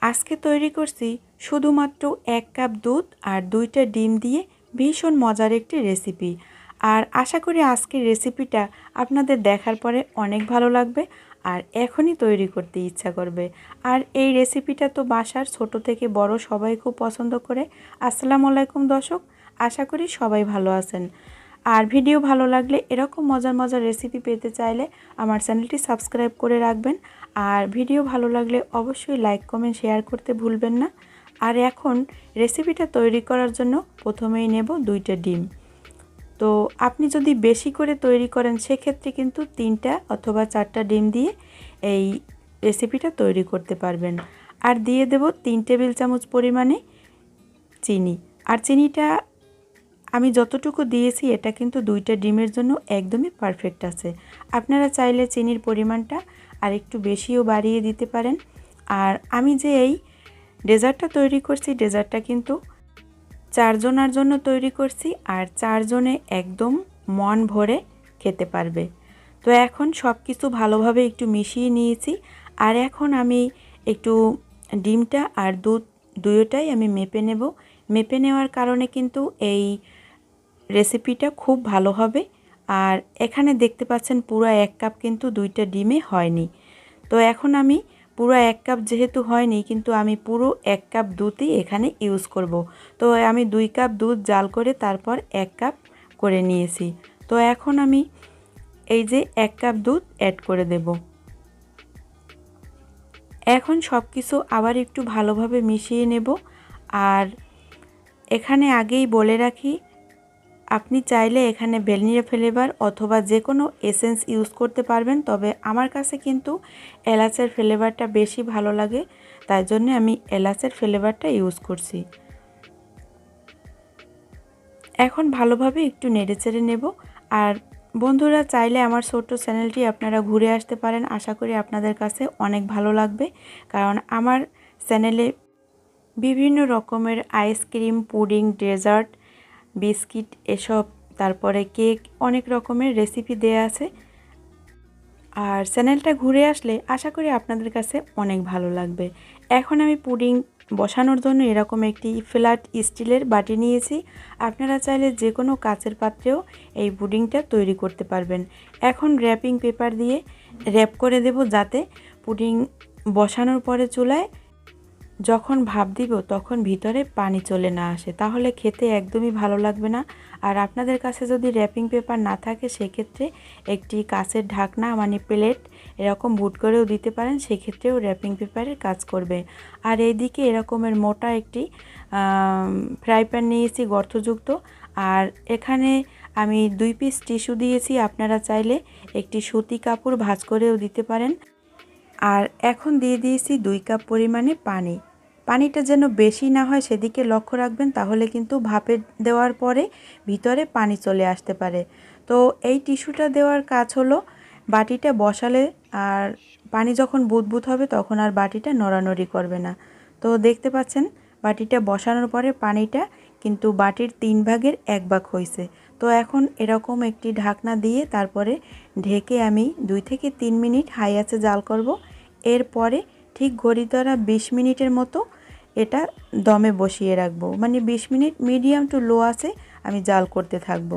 আজকে তৈরি করছি শুধুমাত্র 1 কাপ দুধ আর 2টা ডিম দিয়ে ভীষণ মজার একটি রেসিপি। আর আশা করি আজকের রেসিপিটা আপনাদের দেখার পরে অনেক ভালো লাগবে আর এখনই তৈরি করতে ইচ্ছা করবে। আর এই রেসিপিটা তো বাসার ছোট থেকে বড় সবাই খুব পছন্দ করে। আসসালামু আলাইকুম দর্শক, আশা করি সবাই ভালো আছেন। আর ভিডিও ভালো লাগলে এরকম মজার মজার রেসিপি পেতে চাইলে আমার চ্যানেলটি সাবস্ক্রাইব করে রাখবেন। আর ভিডিও ভালো লাগলে অবশ্যই লাইক কমেন্ট শেয়ার করতে ভুলবেন না। আর এখন রেসিপিটা তৈরি করার জন্য প্রথমেই নেব 2টা ডিম। তো আপনি যদি বেশি করে তৈরি করেন সেক্ষেত্রে কিন্তু 3টা অথবা 4টা ডিম দিয়ে এই রেসিপিটা তৈরি করতে পারবেন। আর দিয়ে দেব 3 টেবিল চামচ পরিমাণে চিনি। আর চিনিটা আমি যতটুকু দিয়েছি এটা কিন্তু 2টা ডিমের জন্য একদমই পারফেক্ট আছে। আপনারা চাইলে চিনির পরিমাণটা আর একটু বেশিও বাড়িয়ে দিতে পারেন। আর আমি যে এই ডেজার্টটা তৈরি করছি, ডেজার্টটা কিন্তু 4 জনের জন্য তৈরি করছি আর 4 জনে একদম মন ভরে খেতে পারবে। তো এখন সব কিছু ভালোভাবে একটু মিশিয়ে নিয়েছি। আর এখন আমি একটু ডিমটা আর দুধ দুটোটাই আমি মেপে নেব। মেপে নেওয়ার কারণে কিন্তু এই রেসিপিটা খুব ভালো হবে। আর এখানে দেখতে পাচ্ছেন পুরো 1 কাপ কিন্তু 2টা ডিমে হয়নি। তো এখন আমি পুরো 1 কাপ যেহেতু হয়নি কিন্তু আমি পুরো 1 কাপ দুধই এখানে ইউজ করব। তো আমি 2 কাপ দুধ জাল করে তারপর 1 কাপ করে নিয়েছি। তো এখন আমি এই যে 1 কাপ দুধ অ্যাড করে দেব। এখন সব কিছু আবার একটু ভালোভাবে মিশিয়ে নেব। আর এখানে আগেই বলে রাখি, আপনি চাইলে এখানে ভ্যানিলা ফ্লেভার অথবা যে কোনো এসেন্স ইউজ করতে পারবেন, তবে আমার কাছে কিন্তু এলাচের ফ্লেভারটা বেশি ভালো লাগে, তাই জন্য আমি এলাচের ফ্লেভারটা ইউজ করছি। এখন ভালোভাবে একটু নেড়েচেড়ে নেব। আর বন্ধুরা চাইলে আমার ছোট্ট চ্যানেলটি আপনারা ঘুরে আসতে পারেন, আশা করি আপনাদের কাছে অনেক ভালো লাগবে। কারণ আমার চ্যানেলে বিভিন্ন রকমের আইসক্রিম, পুডিং, ডেজার্ট, বিস্কিট এসব, তারপরে কেক, অনেক রকমের রেসিপি দেয়া আছে। আর চ্যানেলটা ঘুরে আসলে আশা করি আপনাদের কাছে অনেক ভালো লাগবে। এখন আমি পুডিং বসানোর জন্য এরকম একটি ফ্ল্যাট স্টিলের বাটি নিয়েছি। আপনারা চাইলে যে কোনো কাচের পাত্রেও এই পুডিংটা তৈরি করতে পারবেন। এখন র্যাপিং পেপার দিয়ে র্যাপ করে দেব, যাতে পুডিং বসানোর পরে চুলায় যখন ভাপ দিব তখন ভিতরে পানি চলে না আসে, তাহলে খেতে একদমই ভালো লাগবে না। আর আপনাদের কাছে যদি র্যাপিং পেপার না থাকে সেক্ষেত্রে একটি কাঁচের ঢাকনা মানে প্লেট এরকম বুট করেও দিতে পারেন, সেক্ষেত্রেও র্যাপিং পেপারের কাজ করবে। আর এইদিকে এরকমের মোটা একটি ফ্রাই প্যান নিয়েছি গর্তযুক্ত। আর এখানে আমি 2 পিস টিস্যু দিয়েছি, আপনারা চাইলে একটি সুতি কাপড় ভাঁজ করেও দিতে পারেন। আর এখন দিয়ে দিয়েছি 2 কাপ পরিমাণে পানি। পানিটা যেন বেশি না হয় সেদিকে লক্ষ্য রাখবেন, তাহলে কিন্তু ভাপে দেওয়ার পরে ভিতরে পানি চলে আসতে পারে। তো এই টিস্যুটা দেওয়ার কাজ হলো বাটিটা বসালে আর পানি যখন বুদবুদ হবে তখন আর বাটিটা নড়ানড়ি করবে না। তো দেখতে পাচ্ছেন বাটিটা বসানোর পরে পানিটা কিন্তু বাটির 3 ভাগের 1 ভাগ হয়েছে। তো এখন এরকম একটি ঢাকনা দিয়ে তারপরে ঢেকে আমি 2 থেকে 3 মিনিট হাই আঁচে জাল করব। এরপরে ঠিক ঘড়ি ধরা 20 মিনিটের মতো এটা দমে বসিয়ে রাখবো, মানে 20 মিনিট মিডিয়াম টু লো আঁচে আমি জাল করতে থাকবো।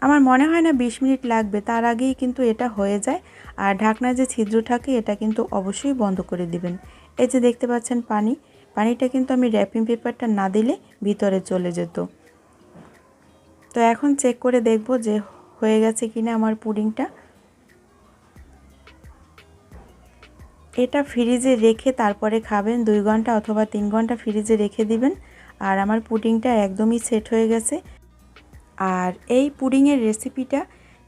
আমার মনে হয় না 20 মিনিট লাগবে, তার আগেই কিন্তু এটা হয়ে যায়। আর ঢাকনায় যে ছিদ্র থাকে এটা কিন্তু অবশ্যই বন্ধ করে দিবেন। এই যে দেখতে পাচ্ছেন পানিটা কিন্তু আমি র্যাপিং পেপারটা না দিলে ভিতরে চলে যেত। তো এখন চেক করে দেখব যে হয়ে গেছে কিনা আমার পুডিংটা। এটা ফ্রিজে রেখে তারপরে খাবেন, 2 ঘন্টা অথবা 3 ঘন্টা ফ্রিজে রেখে দিবেন। আর আমার পুডিংটা একদমই সেট হয়ে গেছে। আর এই পুডিংয়ের রেসিপিটা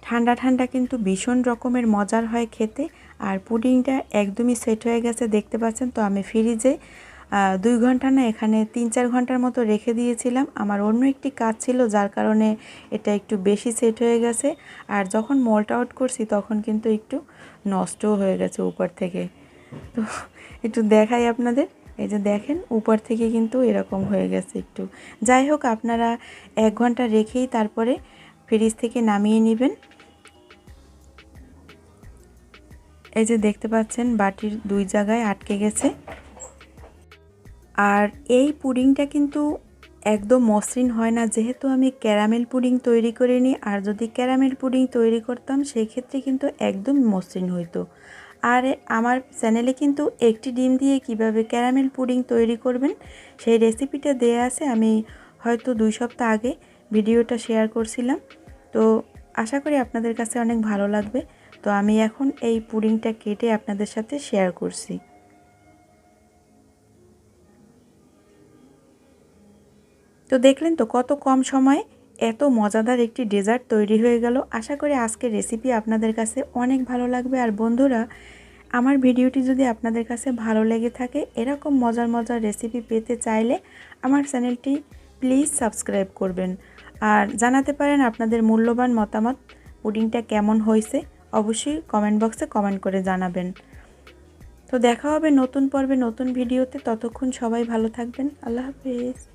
ঠান্ডা ঠান্ডা কিন্তু ভীষণ রকমের মজার হয় খেতে। আর পুডিংটা একদমই সেট হয়ে গেছে দেখতে পাচ্ছেন। তো আমি ফ্রিজে 2 ঘন্টা না, এখানে 3-4 ঘন্টার মতো রেখে দিয়েছিলাম। আমার অন্য একটি কাজ ছিল যার কারণে এটা একটু বেশি সেট হয়ে গেছে। আর যখন মোল্ট আউট করছি তখন কিন্তু একটু নষ্টও হয়ে গেছে উপর থেকে। তো একটু দেখাই আপনাদের, এই যে দেখেন উপর থেকে কিন্তু এরকম হয়ে গেছে একটু। যাই হোক, আপনারা 1 ঘন্টা রেখেই তারপরে ফ্রিজ থেকে নামিয়ে নেবেন। এই যে দেখতে পাচ্ছেন বাটির 2 জায়গায় আটকে গেছে। আর এই পুডিংটা কিন্তু একদম মসৃণ হয় না, যেহেতু আমি ক্যারামেল পুডিং তৈরি করিনি। আর যদি ক্যারামেল পুডিং তৈরি করতাম সেই ক্ষেত্রে কিন্তু একদম মসৃণ হইতো। আর আমার চ্যানেলে কিন্তু একটি ডিম দিয়ে কিভাবে ক্যারামেল পুডিং তৈরি করবেন সেই রেসিপিটা দেয়া আছে। আমি হয়তো 2 সপ্তাহ আগে ভিডিওটা শেয়ার করছিলাম, তো আশা করি আপনাদের কাছে অনেক ভালো লাগবে। তো আমি এখন এই পুডিংটা কেটে আপনাদের সাথে শেয়ার করছি। তো দেখলেন তো কত কম সময়ে এত মজাদার একটি ডেজার্ট তৈরি হয়ে গেল। আশা করি আজকের রেসিপি আপনাদের কাছে অনেক ভালো লাগবে। আর বন্ধুরা, আমার ভিডিওটি যদি আপনাদের কাছে ভালো লেগে থাকে, এরকম মজার মজার রেসিপি পেতে চাইলে আমার চ্যানেলটি প্লিজ সাবস্ক্রাইব করবেন। আর জানাতে পারেন আপনাদের মূল্যবান মতামত, পুডিংটা কেমন হয়েছে অবশ্যই কমেন্ট বক্সে কমেন্ট করে জানাবেন। তো দেখা হবে নতুন পর্বে নতুন ভিডিওতে। ততক্ষণ সবাই ভালো থাকবেন। আল্লাহ হাফেজ।